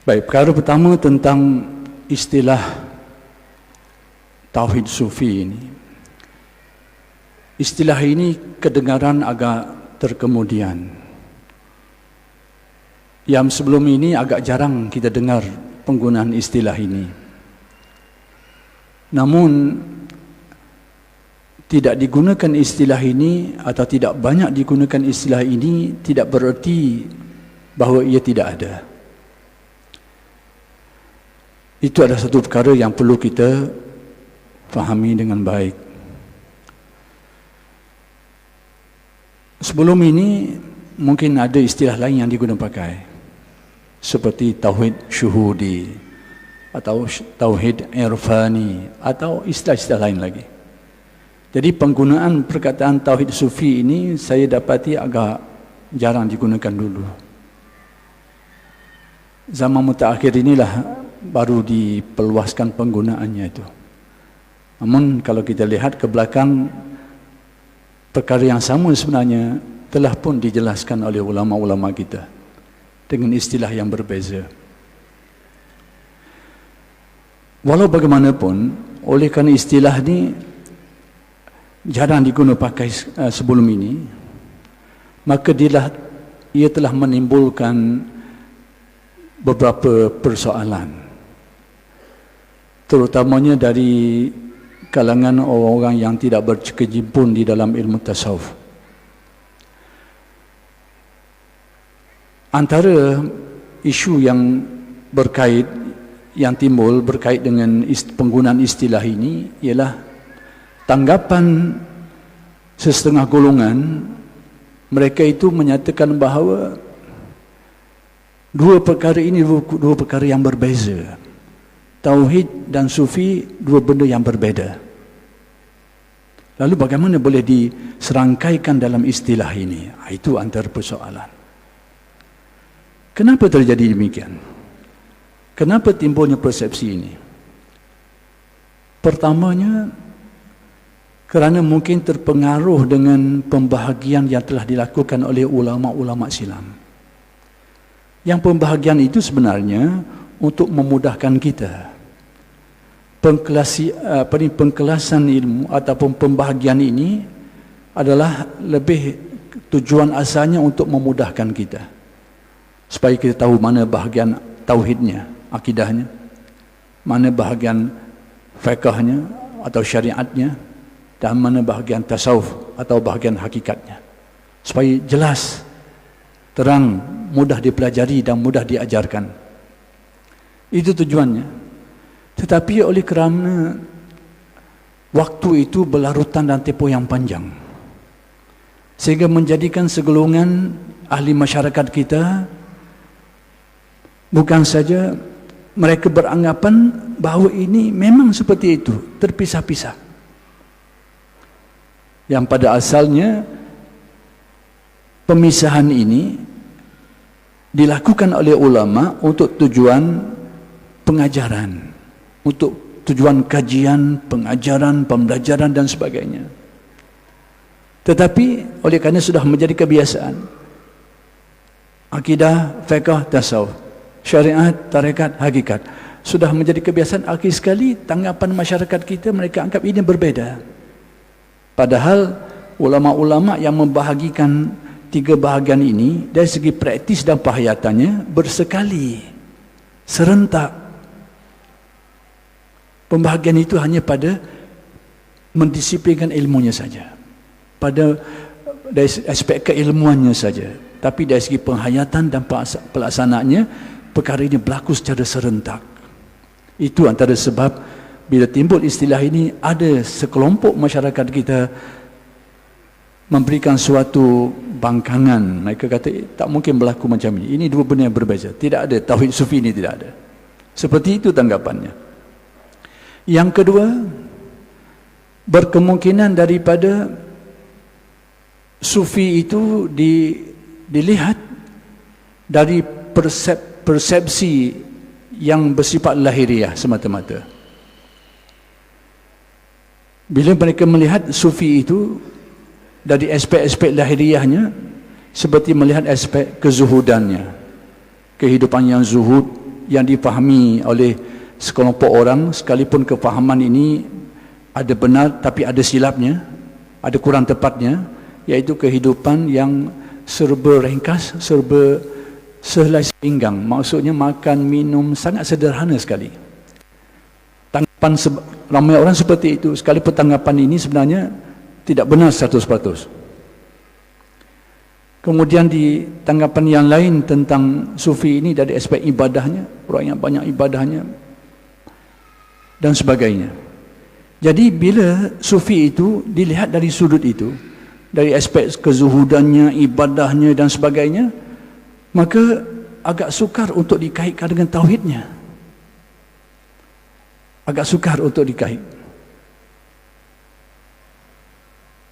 Baik, perkara pertama tentang istilah Tauhid Sufi ini. Istilah ini kedengaran agak terkemudian. Yang sebelum ini agak jarang kita dengar penggunaan istilah ini. Namun, tidak digunakan istilah ini atau tidak banyak digunakan istilah ini tidak bererti bahawa ia tidak ada. Itu adalah satu perkara yang perlu kita fahami dengan baik. Sebelum ini mungkin ada istilah lain yang digunakan pakai, seperti Tauhid Syuhudi atau Tauhid Irfani atau istilah-istilah lain lagi. Jadi penggunaan perkataan Tauhid Sufi ini saya dapati agak jarang digunakan dulu. Zaman mutaakhir inilah baru diperluaskan penggunaannya itu. Namun kalau kita lihat ke belakang, perkara yang sama sebenarnya telah pun dijelaskan oleh ulama-ulama kita dengan istilah yang berbeza. Walau bagaimanapun, oleh kerana istilah ini jarang digunakan pakai sebelum ini, maka ia telah menimbulkan beberapa persoalan, terutamanya dari kalangan orang-orang yang tidak berkecimpung di dalam ilmu tasawuf. Antara isu yang timbul berkait dengan penggunaan istilah ini ialah tanggapan sesetengah golongan. Mereka itu menyatakan bahawa dua perkara ini dua perkara yang berbeza. Tauhid dan Sufi dua benda yang berbeza. Lalu bagaimana boleh diserangkaikan dalam istilah ini? Itu antara persoalan. Kenapa terjadi demikian? Kenapa timbulnya persepsi ini? Pertamanya, kerana mungkin terpengaruh dengan pembahagian yang telah dilakukan oleh ulama-ulama silam. Yang pembahagian itu sebenarnya untuk memudahkan kita. Pengkelasan ilmu ataupun pembahagian ini adalah lebih tujuan asalnya untuk memudahkan kita, supaya kita tahu mana bahagian tauhidnya, akidahnya, mana bahagian fiqahnya atau syariatnya, dan mana bahagian tasawuf atau bahagian hakikatnya, supaya jelas, terang, mudah dipelajari dan mudah diajarkan. Itu tujuannya. Tetapi oleh kerana waktu itu berlarutan dan tempoh yang panjang, sehingga menjadikan segolongan ahli masyarakat kita, bukan saja mereka beranggapan bahawa ini memang seperti itu, terpisah-pisah. Yang pada asalnya pemisahan ini dilakukan oleh ulama untuk tujuan pengajaran, untuk tujuan kajian, pengajaran, pembelajaran dan sebagainya. Tetapi oleh kerana sudah menjadi kebiasaan, akidah, fiqh, tasawuf, syariat, tarekat, hakikat, sudah menjadi kebiasaan, akhir sekali tanggapan masyarakat kita, mereka anggap ini berbeza. Padahal ulama-ulama yang membahagikan tiga bahagian ini dari segi praktis dan perhayatannya bersekali, serentak. Pembahagian itu hanya pada mendisiplinkan ilmunya saja, pada dari aspek keilmuannya saja. Tapi dari segi penghayatan dan pelaksanaannya, perkara ini berlaku secara serentak. Itu antara sebab bila timbul istilah ini, ada sekelompok masyarakat kita memberikan suatu bangkangan. Mereka kata tak mungkin berlaku macam ini. Ini dua benda yang berbeza. Tidak ada, Tauhid Sufi ini tidak ada. Seperti itu tanggapannya. Yang kedua, berkemungkinan daripada Sufi itu dilihat dari persepsi yang bersifat lahiriah semata-mata. Bila mereka melihat Sufi itu dari aspek-aspek lahiriahnya, seperti melihat aspek kezuhudannya, kehidupan yang zuhud, yang dipahami oleh sekelompok orang, sekalipun kefahaman ini ada benar tapi ada silapnya, ada kurang tepatnya, iaitu kehidupan yang serba ringkas, serba sehelai pinggang. Maksudnya makan, minum sangat sederhana sekali. Tanggapan ramai orang seperti itu, sekalipun tanggapan ini sebenarnya tidak benar 100%. Kemudian di tanggapan yang lain tentang sufi ini dari aspek ibadahnya, orang yang banyak ibadahnya dan sebagainya. Jadi bila sufi itu dilihat dari sudut itu, dari aspek kezuhudannya, ibadahnya dan sebagainya, maka agak sukar untuk dikaitkan dengan tauhidnya. Agak sukar untuk dikait.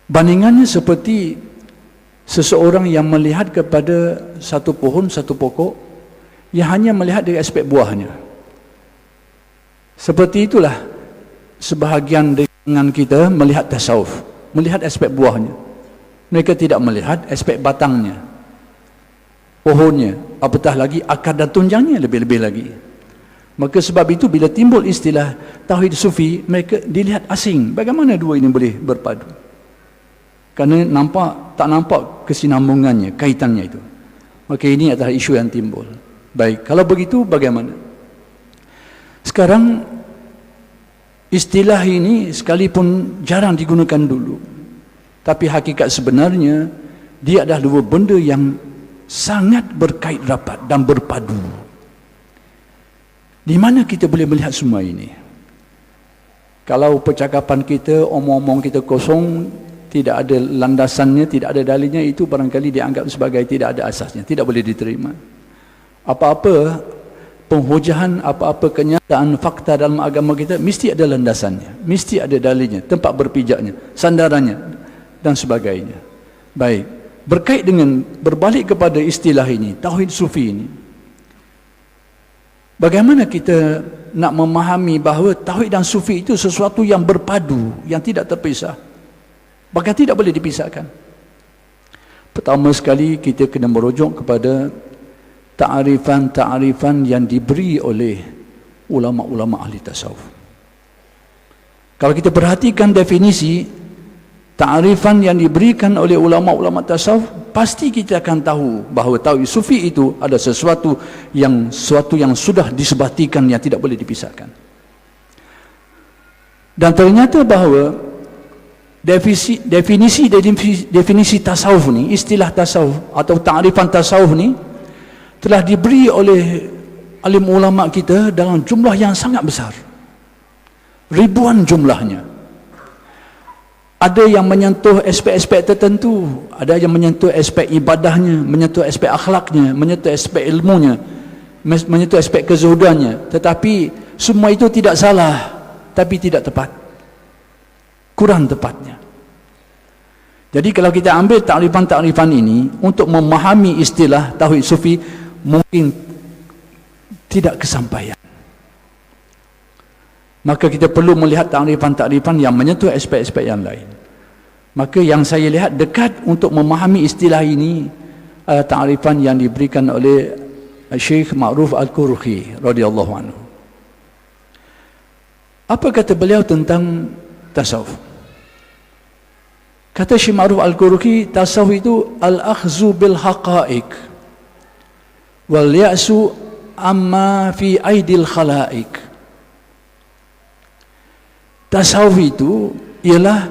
Bandingannya seperti seseorang yang melihat kepada satu pohon, satu pokok, yang hanya melihat dari aspek buahnya. Seperti itulah sebahagian dengan kita melihat tasawuf, melihat aspek buahnya. Mereka tidak melihat aspek batangnya, pohonnya, apatah lagi akar dan tunjangnya, lebih-lebih lagi. Maka sebab itu bila timbul istilah tauhid sufi, mereka dilihat asing. Bagaimana dua ini boleh berpadu? Kerana tak nampak kesinambungannya, kaitannya itu. Maka ini adalah isu yang timbul. Baik, kalau begitu bagaimana? Sekarang istilah ini sekalipun jarang digunakan dulu, tapi hakikat sebenarnya dia adalah dua benda yang sangat berkait rapat dan berpadu. Di mana kita boleh melihat semua ini? Kalau percakapan kita, omong-omong kita kosong, tidak ada landasannya, tidak ada dalilnya, itu barangkali dianggap sebagai tidak ada asasnya, tidak boleh diterima. Apa-apa penghujahan, apa-apa kenyataan fakta dalam agama kita mesti ada landasannya, mesti ada dalilnya, tempat berpijaknya, sandarannya dan sebagainya. Baik, berkait dengan berbalik kepada istilah ini, tauhid sufi ini, bagaimana kita nak memahami bahawa tauhid dan sufi itu sesuatu yang berpadu, yang tidak terpisah, bahkan tidak boleh dipisahkan. Pertama sekali kita kena merujuk kepada ta'rifan yang diberi oleh ulama-ulama ahli tasawuf. Kalau kita perhatikan definisi ta'rifan yang diberikan oleh ulama-ulama tasawuf, pasti kita akan tahu bahawa tauhid sufi itu ada sesuatu yang sudah disebatikan, yang tidak boleh dipisahkan. Dan ternyata bahawa definisi tasawuf ni, istilah tasawuf atau ta'rifan tasawuf ni telah diberi oleh alim ulama kita dalam jumlah yang sangat besar, ribuan jumlahnya. Ada yang menyentuh aspek-aspek tertentu, ada yang menyentuh aspek ibadahnya, menyentuh aspek akhlaknya, menyentuh aspek ilmunya, menyentuh aspek kezuhudannya. Tetapi semua itu tidak salah, tapi tidak tepat, kurang tepatnya. Jadi kalau kita ambil takrifan-takrifan ini untuk memahami istilah tauhid sufi, mungkin tidak kesampaian. Maka kita perlu melihat takrifan-takrifan yang menyentuh aspek-aspek yang lain. Maka yang saya lihat dekat untuk memahami istilah ini adalah takrifan yang diberikan oleh Syekh Ma'ruf Al-Quruhi radhiyallahu anhu. Apa kata beliau tentang tasawuf? Kata Syekh Ma'ruf Al-Quruhi, tasawuf itu al-akhzu bil haqa'iq wal ya'su amma fi aidil khalaik. Tasawuf itu ialah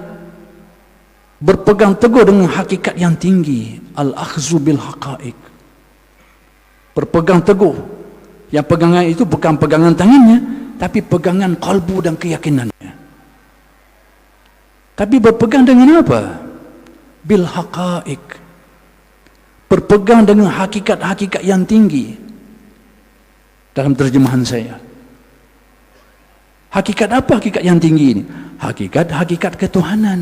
berpegang teguh dengan hakikat yang tinggi, al-akhzu bil haqa'iq, berpegang teguh. Yang pegangan itu bukan pegangan tangannya, tapi pegangan kalbu dan keyakinannya. Tapi berpegang dengan apa? Bil haqa'iq, berpegang dengan hakikat-hakikat yang tinggi. Dalam terjemahan saya, hakikat apa hakikat yang tinggi ini? Hakikat ketuhanan.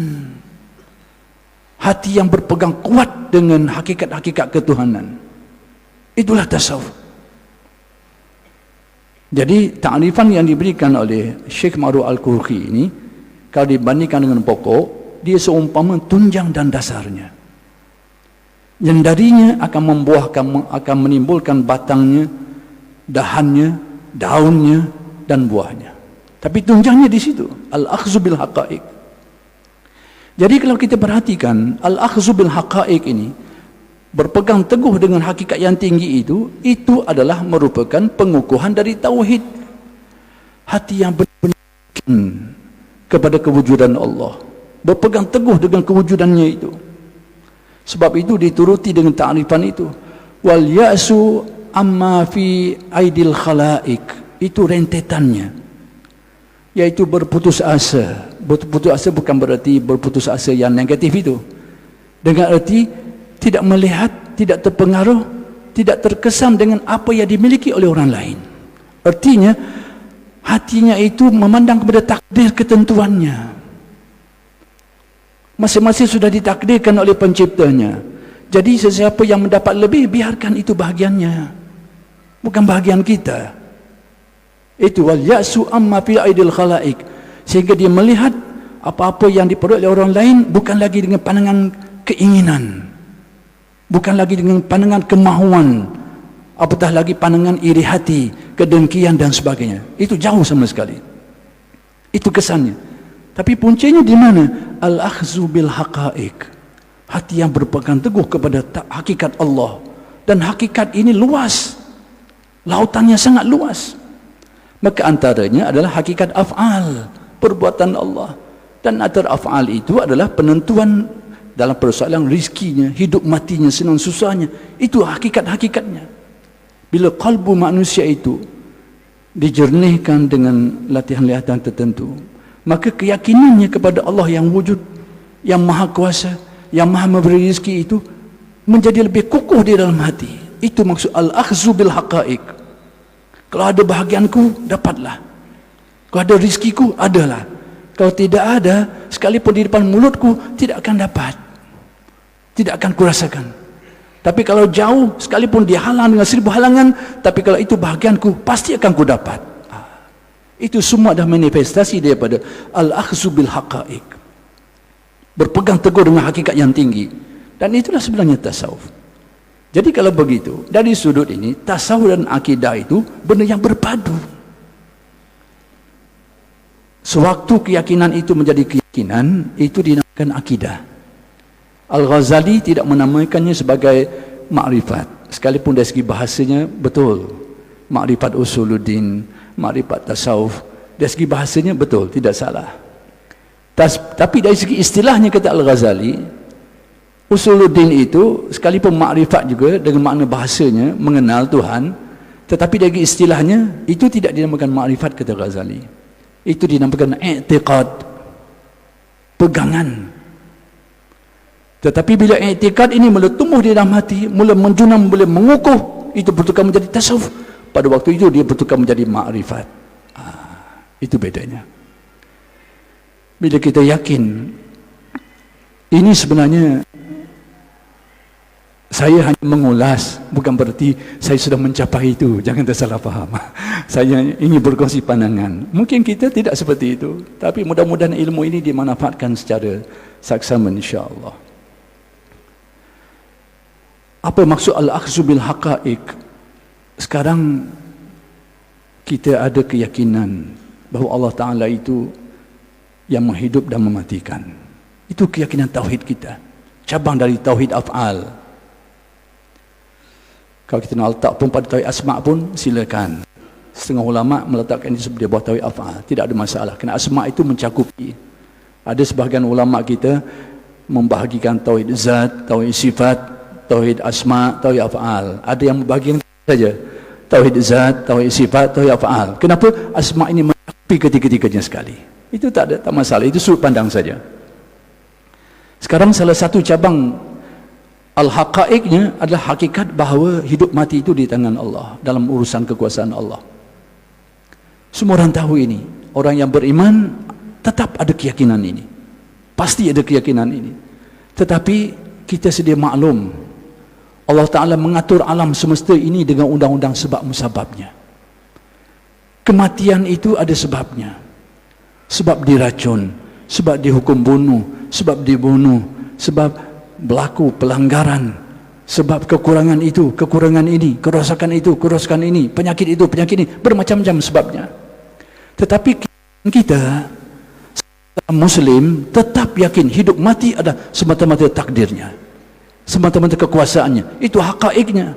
Hati yang berpegang kuat dengan hakikat-hakikat ketuhanan, itulah tasawuf. Jadi takrifan yang diberikan oleh Syekh Ma'ruf Al-Quruhi ini, kalau dibandingkan dengan pokok, dia seumpama tunjang dan dasarnya, yang darinya akan membuahkan, akan menimbulkan batangnya, dahannya, daunnya dan buahnya. Tapi tunjangnya di situ, al-akhzu bil haqa'iq. Jadi kalau kita perhatikan al-akhzu bil haqa'iq ini, berpegang teguh dengan hakikat yang tinggi itu adalah merupakan pengukuhan dari tauhid. Hati yang benar-benar kepada kewujudan Allah, berpegang teguh dengan kewujudannya itu. Sebab itu dituruti dengan ta'rifan itu, wal ya'su amma fi aidil khalaik, itu rentetannya, yaitu berputus asa. Berputus asa bukan berarti berputus asa yang negatif itu, dengan arti tidak melihat, tidak terpengaruh, tidak terkesan dengan apa yang dimiliki oleh orang lain. Artinya hatinya itu memandang kepada takdir ketentuannya. Masing-masing sudah ditakdirkan oleh penciptanya. Jadi sesiapa yang mendapat lebih, biarkan itu bahagiannya, bukan bahagian kita. Itu wal ya'su amma fi aidil khalaik, sehingga dia melihat apa-apa yang diperoleh oleh orang lain bukan lagi dengan pandangan keinginan, bukan lagi dengan pandangan kemahuan, apatah lagi pandangan iri hati, kedengkian dan sebagainya. Itu jauh sama sekali. Itu kesannya. Tapi puncanya di mana? Al-akhzu bil haqa'iq. Hati yang berpegang teguh kepada hakikat Allah. Dan hakikat ini luas. Lautannya sangat luas. Maka antaranya adalah hakikat af'al, perbuatan Allah. Dan antara af'al itu adalah penentuan dalam persoalan rizkinya, hidup matinya, senang susahnya. Itu hakikat-hakikatnya. Bila kalbu manusia itu dijernihkan dengan latihan-latihan tertentu, maka keyakinannya kepada Allah yang wujud, yang maha kuasa, yang maha memberi rezeki itu menjadi lebih kukuh di dalam hati. Itu maksud al-akhzu bil haqa'iq. Kalau ada bahagianku, dapatlah. Kalau ada rezekiku, adalah. Kalau tidak ada, sekalipun di depan mulutku, tidak akan dapat, tidak akan kurasakan. Tapi kalau jauh, sekalipun dihalang dengan 1000 halangan, tapi kalau itu bahagianku, pasti akan ku dapat. Itu semua adalah manifestasi daripada al-akhzu bil haqa'iq, berpegang teguh dengan hakikat yang tinggi. Dan itulah sebenarnya tasawuf. Jadi kalau begitu, dari sudut ini, tasawuf dan akidah itu benda yang berpadu. Sewaktu keyakinan itu menjadi keyakinan, itu dinamakan akidah. Al-Ghazali tidak menamakannya sebagai makrifat, sekalipun dari segi bahasanya betul. Makrifat usuluddin, makrifat tasawuf, dari segi bahasanya betul, tidak salah. Tapi dari segi istilahnya, kata Al-Ghazali, usuluddin itu sekalipun makrifat juga dengan makna bahasanya, mengenal Tuhan, tetapi dari istilahnya itu tidak dinamakan makrifat, kata Ghazali. Itu dinamakan i'tiqad, pegangan. Tetapi bila i'tiqad ini mula tumbuh di dalam hati, mula menjunam, mula mengukuh, itu bertukar menjadi tasawuf. Pada waktu itu dia bertukar menjadi makrifat. Itu bedanya. Bila kita yakin ini sebenarnya, saya hanya mengulas, bukan berarti saya sudah mencapai itu, jangan tersalah faham. Saya ingin berkongsi pandangan. Mungkin kita tidak seperti itu, tapi mudah-mudahan ilmu ini dimanfaatkan secara saksama, insya-Allah. Apa maksud al-akhzu bil haqa'iq? Sekarang kita ada keyakinan bahawa Allah Ta'ala itu yang menghidup dan mematikan. Itu keyakinan tauhid kita, cabang dari tauhid af'al. Kalau kita nak letak pun pada tauhid asma' pun silakan. Setengah ulama' meletakkan itu sebagai buah tauhid af'al, tidak ada masalah, kerana asma' itu mencakupi. Ada sebahagian ulama' kita membahagikan tauhid zat, tauhid sifat, tauhid asma', tauhid af'al. Ada yang membahagikan saja tauhid zat, tauhid sifat, tauhid af'al. Kenapa? Asma' ini mencakupi ketiga-tiganya sekali. Itu tak masalah, itu sudut pandang saja. Sekarang salah satu cabang al-haqa'iqnya adalah hakikat bahawa hidup mati itu di tangan Allah, dalam urusan kekuasaan Allah. Semua orang tahu ini. Orang yang beriman tetap ada keyakinan ini, pasti ada keyakinan ini. Tetapi kita sedia maklum, Allah Ta'ala mengatur alam semesta ini dengan undang-undang sebab musababnya. Kematian itu ada sebabnya. Sebab diracun, sebab dihukum bunuh, sebab dibunuh, sebab berlaku pelanggaran, Sebab kekurangan itu, kekurangan ini, kerosakan itu, kerosakan ini, penyakit itu, penyakit ini, bermacam-macam sebabnya. Tetapi kita Muslim tetap yakin hidup mati adalah semata-mata takdirnya, semata-mata kekuasaannya, itu hakaiknya.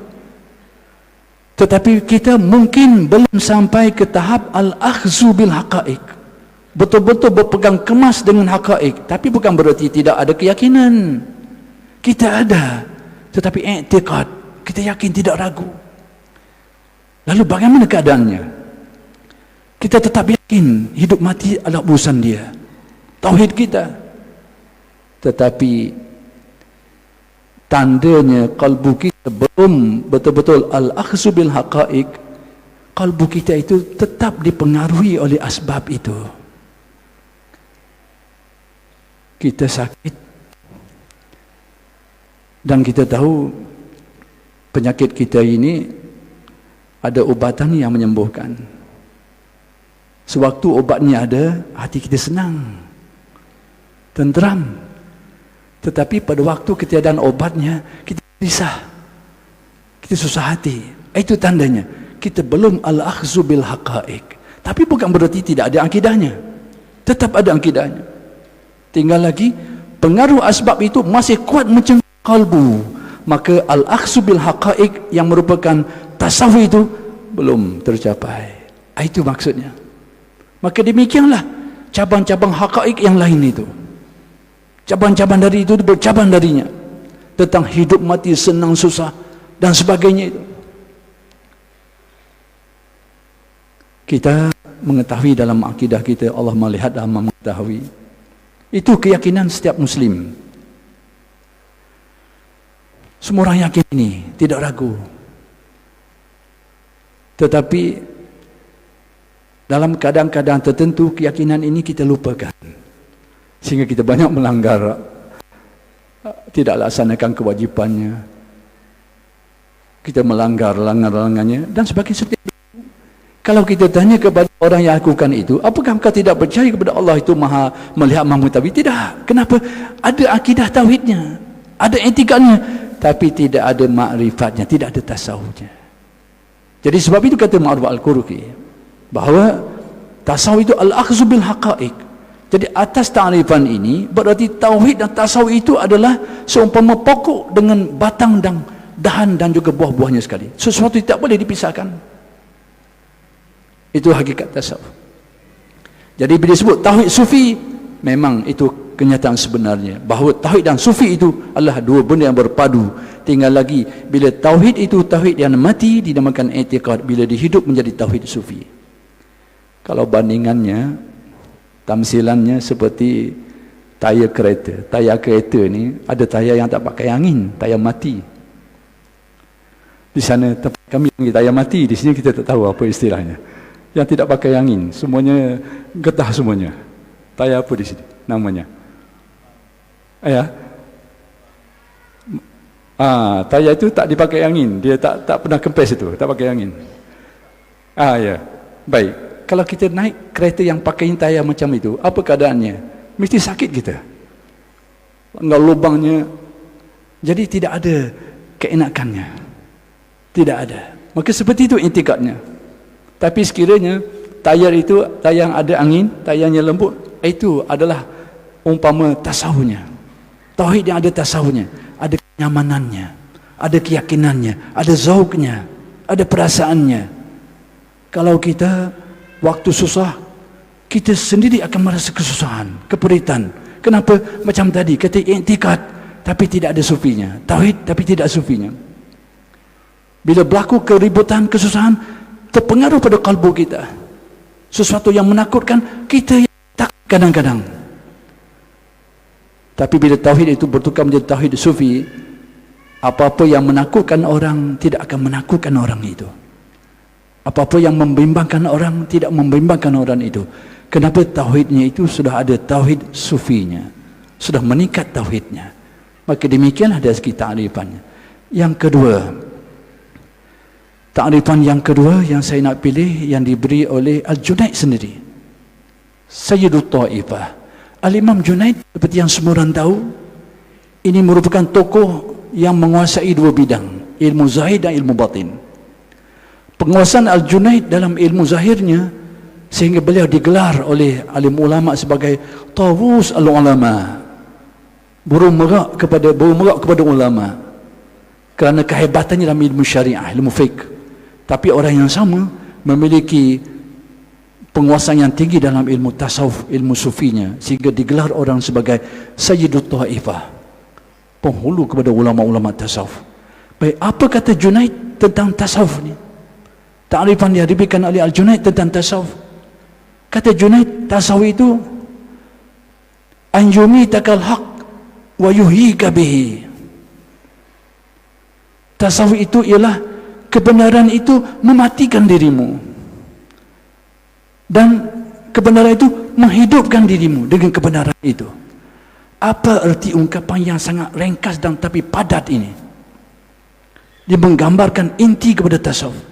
Tetapi kita mungkin belum sampai ke tahap al-akhzu bil hakaik, betul-betul berpegang kemas dengan hakaik. Tapi bukan berarti tidak ada keyakinan. Kita ada, tetapi i'tiqad, kita yakin, tidak ragu. Lalu bagaimana keadaannya? Kita tetap yakin hidup mati adalah urusan dia, tauhid kita. Tetapi tandanya kalbu kita belum betul-betul al-akhzu bil haqa'iq, kalbu kita itu tetap dipengaruhi oleh asbab itu. Kita sakit dan kita tahu penyakit kita ini ada ubatan yang menyembuhkan. Sewaktu obatnya ada, hati kita senang, tenteram. Tetapi pada waktu ketiadaan obatnya, kita risah, kita susah hati. Itu tandanya kita belum al-akhzu bil haqa'iq. Tapi bukan berarti tidak ada akidahnya, tetap ada akidahnya. Tinggal lagi pengaruh asbab itu masih kuat mencengkram kalbu, maka al-akhzu bil haqa'iq yang merupakan tasawuf itu belum tercapai. Itu maksudnya. Maka demikianlah cabang-cabang haqa'iq yang lain itu, cabang-cabang dari itu bercabang darinya, tentang hidup mati, senang susah dan sebagainya itu. Kita mengetahui dalam akidah kita, Allah melihat dan mengetahui. Itu keyakinan setiap Muslim. Semua orang yakin ini, tidak ragu. Tetapi dalam keadaan-keadaan tertentu keyakinan ini kita lupakan, sehingga kita banyak melanggar, tidak laksanakan kewajipannya, kita melanggar larangannya dan sebagainya. Kalau kita tanya kepada orang yang lakukan itu, apakah engkau tidak percaya kepada Allah itu maha melihat, maha mengetahui? Tidak. Kenapa? Ada akidah tauhidnya, ada etikanya, tapi tidak ada makrifatnya, tidak ada tasawufnya. Jadi sebab itu kata Ma'ruf Al-Qurqi bahawa tasawuf itu al-akhzu bil haqa'iq. Jadi atas ta'rifan ini berarti tauhid dan tasawuf itu adalah seumpama pokok dengan batang dan dahan dan juga buah-buahnya sekali. Sesuatu yang tak boleh dipisahkan. Itu hakikat tasawuf. Jadi bila disebut tauhid sufi, memang itu kenyataan sebenarnya bahawa tauhid dan sufi itu adalah dua benda yang berpadu. Tinggal lagi bila tauhid itu tauhid yang mati dinamakan i'tiqad, bila dihidup menjadi tauhid sufi. Kalau bandingannya, tamsilannya seperti tayar kereta. Tayar kereta ni ada tayar yang tak pakai angin, tayar mati. Di sana tempat kami tayar mati, di sini kita tak tahu apa istilahnya. Yang tidak pakai angin, semuanya getah semuanya. Tayar apa di sini namanya? Tayar itu tak dipakai angin, dia tak pernah kempes itu, tak pakai angin. Ya, baik. Kalau kita naik kereta yang pakai tayar macam itu, apa keadaannya? Mesti sakit kita. Enggak lubangnya. Jadi tidak ada keenakannya. Tidak ada. Maka seperti itu intikadnya. Tapi sekiranya tayar itu tayar yang ada angin, tayarnya lembut, itu adalah umpama tasawufnya. Tauhid yang ada tasawufnya, ada kenyamanannya, ada keyakinannya, ada zauqnya, ada perasaannya. Kalau kita waktu susah, kita sendiri akan merasa kesusahan, keperitan. Kenapa? Macam tadi, kata i'tikad, tapi tidak ada sufinya. Tauhid, tapi tidak sufinya. Bila berlaku keributan, kesusahan, terpengaruh pada kalbu kita. Sesuatu yang menakutkan, kita takut kadang-kadang. Tapi bila tauhid itu bertukar menjadi tauhid sufi, apa-apa yang menakutkan orang, tidak akan menakutkan orang itu. Apa-apa yang membimbangkan orang, tidak membimbangkan orang itu. Kenapa? Tauhidnya itu sudah ada tauhid sufinya, sudah meningkat tauhidnya. Maka demikianlah dari segi ta'rifannya. Yang kedua, ta'rifan yang kedua yang saya nak pilih, yang diberi oleh Al-Junaid sendiri, Sayyidul Ta'ifah. Al-Imam Junaid, seperti yang semua orang tahu, ini merupakan tokoh yang menguasai dua bidang, ilmu zahir dan ilmu batin. Penguasaan Al-Junaid dalam ilmu zahirnya, sehingga beliau digelar oleh alim ulama sebagai Tawus al-ulama, burung merak kepada ulama, kerana kehebatannya dalam ilmu syariah, ilmu fiqh. Tapi orang yang sama memiliki penguasaan yang tinggi dalam ilmu tasawuf, ilmu sufinya, sehingga digelar orang sebagai Sayyidut Taifah, penghulu kepada ulama-ulama tasawuf. Baik, apa kata Junaid tentang tasawuf ni? Ta'rifan yang diberikan oleh Al-Junaid tentang tasawuf. Kata Junaid, tasawuf itu an yumitakal haq wa yuhyika bihi. Tasawuf itu ialah kebenaran itu mematikan dirimu, dan kebenaran itu menghidupkan dirimu dengan kebenaran itu. Apa erti ungkapan yang sangat ringkas dan tapi padat ini? Dia menggambarkan inti kepada tasawuf.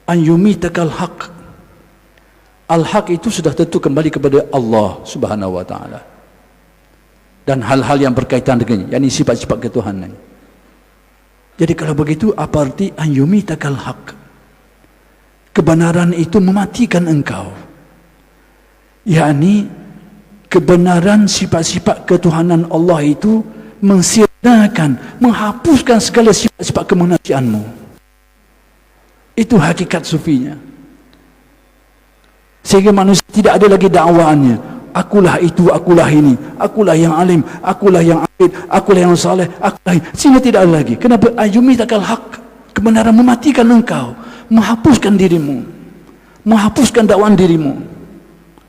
An yumitakal haq. Al-haq itu sudah tentu kembali kepada Allah Subhanahu wa taala, dan hal-hal yang berkaitan dengannya, yakni sifat-sifat ketuhanan. Jadi kalau begitu, apa arti an yumitakal haq? Kebenaran itu mematikan engkau, yakni kebenaran sifat-sifat ketuhanan Allah itu mensirnakan, menghapuskan segala sifat-sifat kemanusiaanmu. Itu hakikat sufinya. Sehingga manusia tidak ada lagi dakwaannya, akulah itu, akulah ini, akulah yang alim, akulah yang abid, akulah yang saleh, akulah ini. Sehingga tidak ada lagi. Kenapa? Ayumitakal haq. Kebenaran mematikan engkau, menghapuskan dirimu, menghapuskan dakwaan dirimu,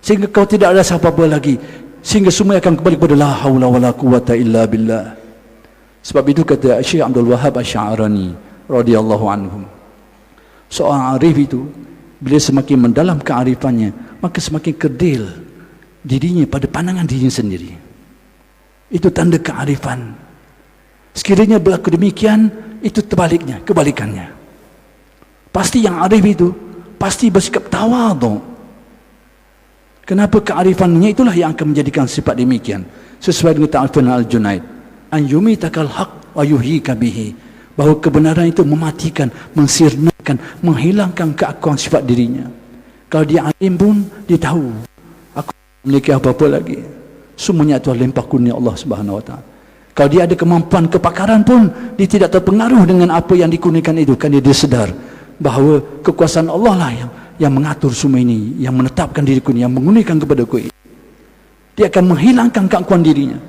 sehingga kau tidak ada siapa-apa lagi, sehingga semua akan kembali kepada la haula wala quwata illa billah. Sebab itu kata Syekh Abdul Wahhab Asy'arani radhiyallahu anhum, seorang arif itu bila semakin mendalam kearifannya, maka semakin kerdil dirinya pada pandangan dirinya sendiri. Itu tanda kearifan. Sekiranya berlaku demikian, itu terbaliknya, kebalikannya. Pasti yang arif itu pasti bersikap tawadhu. Kenapa? Kearifannya itulah yang akan menjadikan sifat demikian, sesuai dengan ta'rifan Al-Junaid, an yumitakal haq wa yuhyika bihi, bahawa kebenaran itu mematikan, mensirnakan, menghilangkan keakuan sifat dirinya. Kalau dia alim pun, dia tahu aku memiliki apa-apa lagi, semuanya itu limpah kurnia Allah Subhanahu wa taala. Kalau dia ada kemampuan kepakaran pun, dia tidak terpengaruh dengan apa yang dikurniakan itu, kerana dia sedar bahawa kekuasaan Allah lah yang mengatur semua ini, yang menetapkan diriku ini, yang mengurniakan kepadaku ini. Dia akan menghilangkan keakuan dirinya,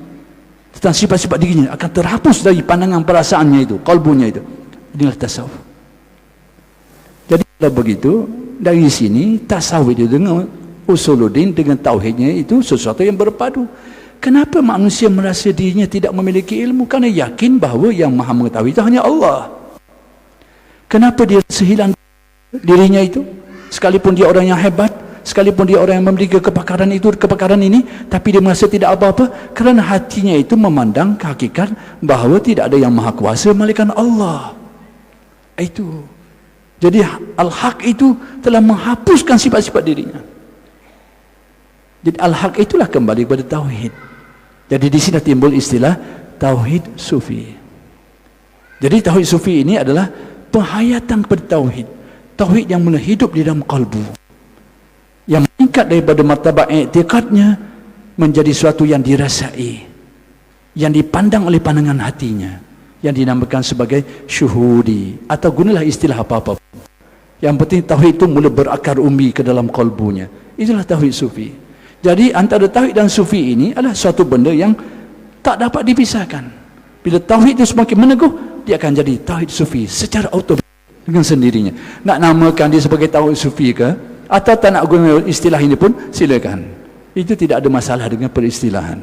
tentang sifat-sifat dirinya akan terhapus dari pandangan perasaannya itu, kalbunya itu. Inilah tasawuf. Jadi kalau begitu, dari sini tasawuf itu dengan usuluddin, dengan tauhidnya itu sesuatu yang berpadu. Kenapa manusia merasa dirinya tidak memiliki ilmu? Kerana yakin bahawa yang maha mengetahui itu hanya Allah. Kenapa dia rasa hilang dirinya itu? Sekalipun dia orang yang hebat, sekalipun dia orang yang memiliki kepakaran itu, kepakaran ini, tapi dia merasa tidak apa-apa, kerana hatinya itu memandang hakikat bahawa tidak ada yang maha kuasa melainkan Allah. Itu. Jadi al-haq itu telah menghapuskan sifat-sifat dirinya. Jadi al-haq itulah kembali kepada tauhid. Jadi di sini timbul istilah tauhid sufi. Jadi tauhid sufi ini adalah penghayatan kepada tauhid. Tauhid yang mula hidup di dalam kalbu, yang meningkat daripada martabat i'tiqadnya menjadi sesuatu yang dirasai, yang dipandang oleh pandangan hatinya, yang dinamakan sebagai syuhudi, atau gunalah istilah apa-apa. Yang penting tauhid itu mula berakar umbi ke dalam kalbunya. Itulah tauhid sufi. Jadi antara tauhid dan sufi ini adalah suatu benda yang tak dapat dipisahkan. Bila tauhid itu semakin meneguh, dia akan jadi tauhid sufi secara otomatis dengan sendirinya. Nak namakan dia sebagai tauhid sufi ke, atau tak nak guna istilah ini pun silakan. Itu tidak ada masalah dengan peristilahan.